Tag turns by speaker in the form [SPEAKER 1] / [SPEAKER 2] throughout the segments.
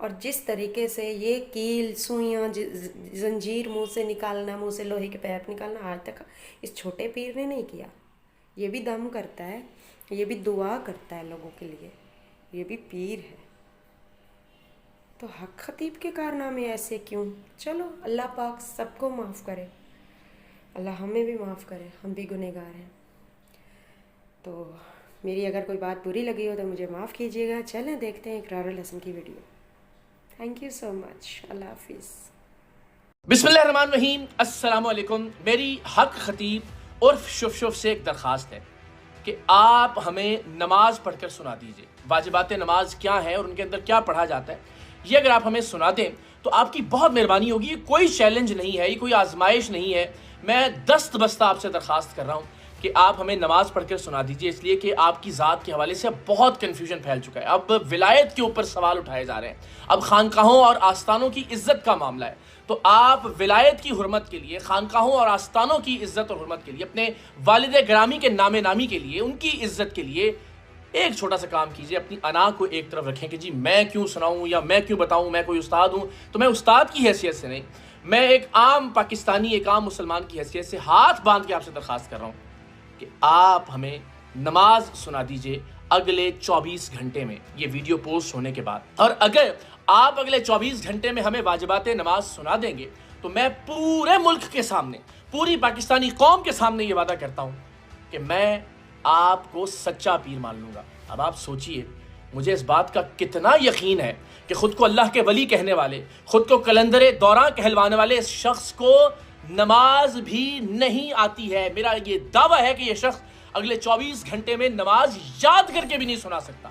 [SPEAKER 1] اور جس طریقے سے یہ کیل سوئیاں زنجیر منہ سے نکالنا، منہ سے لوہے کے پیپ نکالنا، آج تک اس چھوٹے پیر نے نہیں کیا۔ یہ بھی دم کرتا ہے، یہ بھی دعا کرتا ہے لوگوں کے لیے، یہ بھی پیر ہے۔ تو حق خطیب کے کارنامے ایسے کیوں؟ چلو اللہ پاک سب کو معاف کرے، اللہ ہمیں بھی معاف کرے، ہم بھی گنہگار ہیں۔ تو میری اگر کوئی بات بری لگی ہو تو مجھے معاف کیجیے گا۔ چلیں دیکھتے ہیں اقرار الحسن کی ویڈیو۔ تھینک یو سو مچ، اللہ حافظ۔
[SPEAKER 2] بسم اللہ الرحمن الرحیم، السلام علیکم۔ میری حق خطیب عرف شف سے ایک درخواست ہے کہ آپ ہمیں نماز پڑھ کر سنا دیجئے۔ واجبات نماز کیا ہے اور ان کے اندر کیا پڑھا جاتا ہے، یہ اگر آپ ہمیں سنا دیں تو آپ کی بہت مہربانی ہوگی۔ یہ کوئی چیلنج نہیں ہے، یہ کوئی آزمائش نہیں ہے، میں دست بستہ آپ سے درخواست کر رہا ہوں کہ آپ ہمیں نماز پڑھ کر سنا دیجئے، اس لیے کہ آپ کی ذات کے حوالے سے بہت کنفیوژن پھیل چکا ہے۔ اب ولایت کے اوپر سوال اٹھائے جا رہے ہیں، اب خانقاہوں اور آستانوں کی عزت کا معاملہ ہے، تو آپ ولایت کی حرمت کے لیے، خانقاہوں اور آستانوں کی عزت اور حرمت کے لیے، اپنے والد گرامی کے نام نامی کے لیے، ان کی عزت کے لیے ایک چھوٹا سا کام کیجئے، اپنی انا کو ایک طرف رکھیں کہ جی میں کیوں سناؤں یا میں کیوں بتاؤں، میں کوئی استاد ہوں تو میں استاد کی حیثیت سے نہیں، میں ایک عام پاکستانی، ایک عام مسلمان کی حیثیت سے ہاتھ باندھ کے آپ سے درخواست کر رہا ہوں کہ آپ ہمیں نماز سنا دیجئے اگلے 24 گھنٹے میں، یہ ویڈیو پوسٹ ہونے کے بعد۔ اور اگر آپ اگلے 24 گھنٹے میں ہمیں واجبات نماز سنا دیں گے تو میں پورے ملک کے سامنے، پوری پاکستانی قوم کے سامنے یہ وعدہ کرتا ہوں کہ میں آپ کو سچا پیر مان لوں گا۔ اب آپ سوچئے، مجھے اس بات کا کتنا یقین ہے کہ خود کو اللہ کے ولی کہنے والے، خود کو کلندر دوراں کہلوانے والے اس شخص کو نماز بھی نہیں آتی ہے۔ میرا یہ دعویٰ ہے کہ یہ شخص اگلے 24 گھنٹے میں نماز یاد کر کے بھی نہیں سنا سکتا۔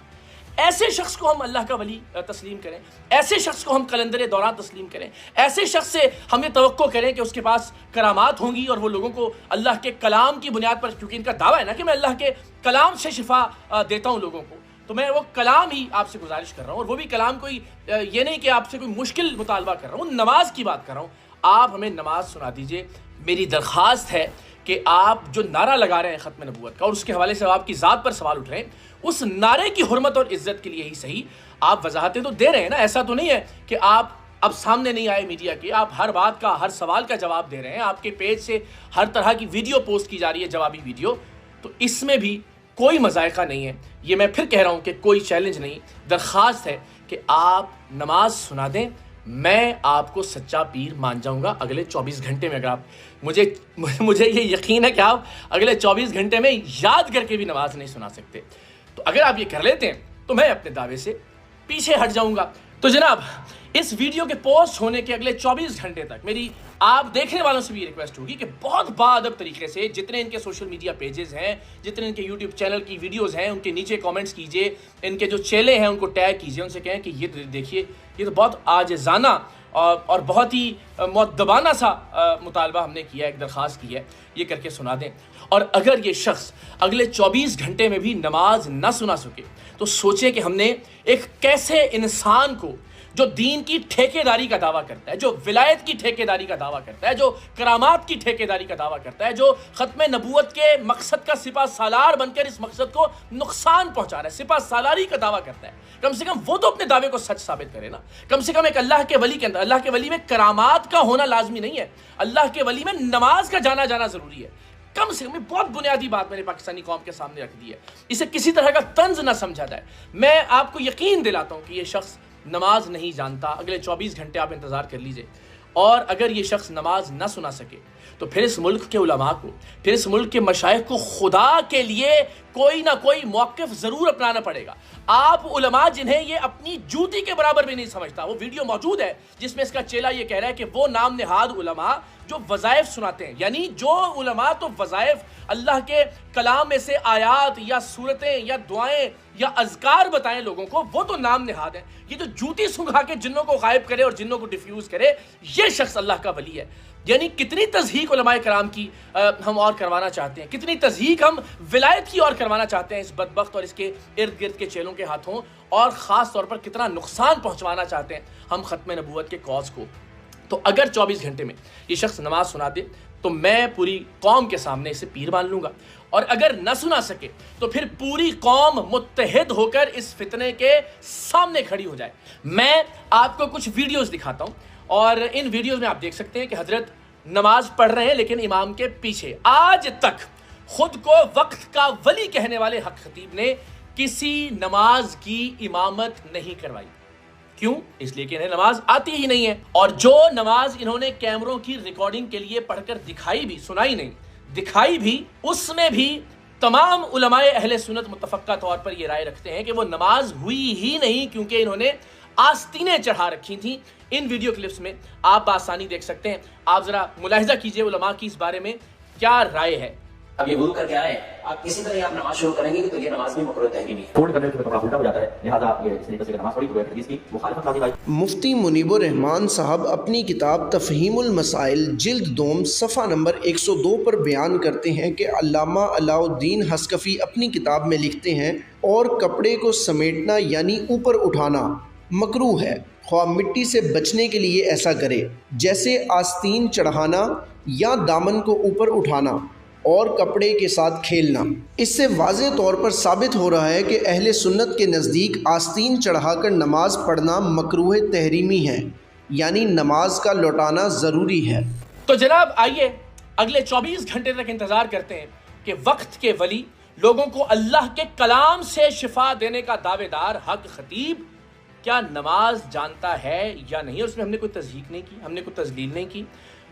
[SPEAKER 2] ایسے شخص کو ہم اللہ کا ولی تسلیم کریں، ایسے شخص کو ہم کلندر دوراں تسلیم کریں، ایسے شخص سے ہم یہ توقع کریں کہ اس کے پاس کرامات ہوں گی اور وہ لوگوں کو اللہ کے کلام کی بنیاد پر، کیونکہ ان کا دعویٰ ہے نا کہ میں اللہ کے کلام سے شفا دیتا ہوں لوگوں کو، تو میں وہ کلام ہی آپ سے گزارش کر رہا ہوں، اور وہ بھی کلام کوئی یہ نہیں کہ آپ سے کوئی مشکل مطالبہ کر رہا ہوں، نماز کی بات کر رہا ہوں۔ آپ ہمیں نماز سنا دیجئے۔ میری درخواست ہے کہ آپ جو نعرہ لگا رہے ہیں ختم نبوت کا اور اس کے حوالے سے آپ کی ذات پر سوال اٹھ رہے ہیں، اس نعرے کی حرمت اور عزت کے لیے ہی صحیح آپ وضاحتیں تو دے رہے ہیں نا، ایسا تو نہیں ہے کہ آپ اب سامنے نہیں آئے میڈیا کے، آپ ہر بات کا، ہر سوال کا جواب دے رہے ہیں، آپ کے پیج سے ہر طرح کی ویڈیو پوسٹ کی جا رہی ہے، جوابی ویڈیو، تو اس میں بھی کوئی مذائقہ نہیں ہے۔ یہ میں پھر کہہ رہا ہوں کہ کوئی چیلنج نہیں، درخواست ہے کہ آپ نماز سنا دیں، میں آپ کو سچا پیر مان جاؤں گا اگلے 24 گھنٹے میں۔ اگر آپ مجھے یہ یقین ہے کہ آپ اگلے 24 گھنٹے میں یاد کر کے بھی نماز نہیں سنا سکتے، تو اگر آپ یہ کر لیتے ہیں تو میں اپنے دعوے سے پیچھے ہٹ جاؤں گا۔ تو جناب، اس ویڈیو کے پوسٹ ہونے کے اگلے 24 گھنٹے تک میری آپ دیکھنے والوں سے بھی یہ ریکویسٹ ہوگی کہ بہت باادب طریقے سے جتنے ان کے سوشل میڈیا پیجز ہیں، جتنے ان کے یوٹیوب چینل کی ویڈیوز ہیں، ان کے نیچے کامنٹس کیجئے، ان کے جو چیلے ہیں ان کو ٹیگ کیجئے، ان سے کہیں کہ یہ دیکھیے، یہ تو بہت عاجزانہ اور بہت ہی مؤدبانہ سا مطالبہ ہم نے کیا ہے، ایک درخواست کی ہے، یہ کر کے سنا دیں۔ اور اگر یہ شخص اگلے 24 گھنٹے میں بھی نماز نہ سنا سکے تو سوچیں کہ ہم نے ایک کیسے انسان کو، جو دین کی ٹھیکیداری کا دعویٰ کرتا ہے، جو ولایت کی ٹھیکیداری کا دعویٰ کرتا ہے، جو کرامات کی ٹھیکیداری کا دعویٰ کرتا ہے، جو ختم نبوت کے مقصد کا سپہ سالار بن کر اس مقصد کو نقصان پہنچا رہا ہے، سپہ سالاری کا دعویٰ کرتا ہے، کم سے کم وہ تو اپنے دعوے کو سچ ثابت کرے نا۔ کم سے کم ایک اللہ کے ولی کے اندر، اللہ کے ولی میں کرامات کا ہونا لازمی نہیں ہے، اللہ کے ولی میں نماز کا جانا ضروری ہے۔ کم سے کم بہت بنیادی بات میں نے پاکستانی قوم کے سامنے رکھ دی ہے، اسے کسی طرح کا طنز نہ سمجھا جائے۔ میں آپ کو یقین دلاتا ہوں کہ یہ شخص نماز نہیں جانتا، اگلے 24 گھنٹے آپ انتظار کر لیجئے، اور اگر یہ شخص نماز نہ سنا سکے تو پھر اس ملک کے علماء کو، پھر اس ملک کے مشائخ کو خدا کے لیے کوئی نہ کوئی موقف ضرور اپنانا پڑے گا۔ آپ علماء جنہیں یہ اپنی جوتی کے برابر بھی نہیں سمجھتا، وہ ویڈیو موجود ہے جس میں اس کا چیلا یہ کہہ رہا ہے کہ وہ نام نہاد علماء جو وظائف سناتے ہیں، یعنی جو علماء تو وظائف اللہ کے کلام میں سے آیات یا صورتیں یا دعائیں یا اذکار بتائیں لوگوں کو، وہ تو نام نہاد ہیں۔ یہ جو جوتی سنگھا کے جنوں کو غائب کرے اور جنوں کو ڈیفیوز کرے، یہ شخص اللہ کا ولی ہے۔ یعنی کتنی تضحیق علماء کرام کی ہم اور کروانا چاہتے ہیں، کتنی تضحیق ہم ولایت کی اور کروانا چاہتے ہیں اس بدبخت اور اس کے ارد گرد کے چیلوں کے ہاتھوں، اور خاص طور پر کتنا نقصان پہنچوانا چاہتے ہیں ہم ختم نبوت کے کاز کو۔ تو اگر 24 گھنٹے میں یہ شخص نماز سنا دے تو میں پوری قوم کے سامنے اسے پیر مان لوں گا، اور اگر نہ سنا سکے تو پھر پوری قوم متحد ہو کر اس فتنے کے سامنے کھڑی ہو جائے۔ میں آپ کو کچھ ویڈیوز دکھاتا ہوں، اور ان ویڈیوز میں آپ دیکھ سکتے ہیں کہ حضرت نماز پڑھ رہے ہیں لیکن امام کے پیچھے۔ آج تک خود کو وقت کا ولی کہنے والے حق خطیب نے کسی نماز کی امامت نہیں کروائی۔ کیوں؟ اس لیے کہ انہیں نماز آتی ہی نہیں ہے، اور جو نماز انہوں نے کیمروں کی ریکارڈنگ کے لیے پڑھ کر دکھائی بھی، سنائی نہیں، دکھائی بھی، اس میں بھی تمام علماء اہل سنت متفقہ طور پر یہ رائے رکھتے ہیں کہ وہ نماز ہوئی ہی نہیں، کیونکہ انہوں نے آستینیں چڑھا رکھی تھیں۔ ان ویڈیو کلپس میں آپ بآسانی دیکھ سکتے ہیں۔ آپ ذرا ملاحظہ کیجئے علماء کی اس بارے میں کیا رائے ہے۔
[SPEAKER 3] اب یہ وضو کر کے آئے، آپ کسی طرح آپ نماز شروع کریں گے تو یہ نماز بھی مکروہ تحریمی ہے۔ فولڈ کرنے سے کپڑا الٹا ہو جاتا ہے، لہٰذا آپ یہ اس طریقے سے نماز پڑھی تو حدیث کی مخالفت لازم آئی۔
[SPEAKER 4] مفتی منیب الرحمان صاحب اپنی کتاب تفہیم المسائل جلد دوم صفحہ نمبر 102 پر بیان کرتے ہیں کہ علامہ علاء الدین حصکفی اپنی کتاب میں لکھتے ہیں، اور کپڑے کو سمیٹنا یعنی اوپر اٹھانا مکروہ ہے، خواہ مٹی سے بچنے کے لیے ایسا کرے، جیسے آستین چڑھانا یا دامن کو اوپر اٹھانا اور کپڑے کے ساتھ کھیلنا۔ اس سے واضح طور پر ثابت ہو رہا ہے کہ اہل سنت کے نزدیک آستین چڑھا کر نماز پڑھنا مکروہ تحریمی ہے، یعنی نماز کا لوٹانا ضروری ہے۔
[SPEAKER 2] تو جناب آئیے اگلے 24 گھنٹے تک انتظار کرتے ہیں کہ وقت کے ولی، لوگوں کو اللہ کے کلام سے شفا دینے کا دعوے دار حق خطیب کیا نماز جانتا ہے یا نہیں۔ اور اس میں ہم نے کوئی تصحیح نہیں کی، ہم نے کوئی تذلیل نہیں کی،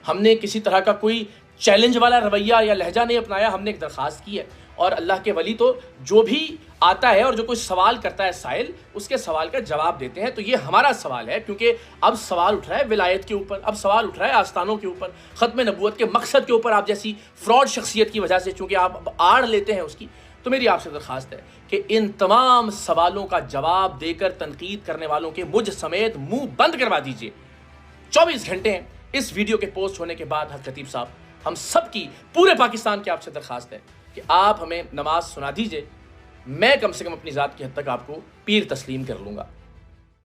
[SPEAKER 2] ہم نے کسی طرح کا کوئی چیلنج والا رویہ یا لہجہ نہیں اپنایا، ہم نے ایک درخواست کی ہے، اور اللہ کے ولی تو جو بھی آتا ہے اور جو کوئی سوال کرتا ہے سائل، اس کے سوال کا جواب دیتے ہیں۔ تو یہ ہمارا سوال ہے، کیونکہ اب سوال اٹھ رہا ہے ولایت کے اوپر، اب سوال اٹھ رہا ہے آستانوں کے اوپر، ختم نبوت کے مقصد کے اوپر آپ جیسی فراڈ شخصیت کی وجہ سے، چونکہ آپ آڑ لیتے ہیں اس کی۔ تو میری آپ سے درخواست ہے کہ ان تمام سوالوں کا جواب دے کر تنقید کرنے والوں کے مجھ سمیت منہ بند کروا دیجئے۔ 24 گھنٹے ہیں اس ویڈیو کے پوسٹ ہونے کے بعد حق خطیب صاحب، ہم سب کی، پورے پاکستان کی آپ سے درخواست ہے کہ آپ ہمیں نماز سنا دیجئے، میں کم سے کم اپنی ذات کی حد تک آپ کو پیر تسلیم کر لوں گا۔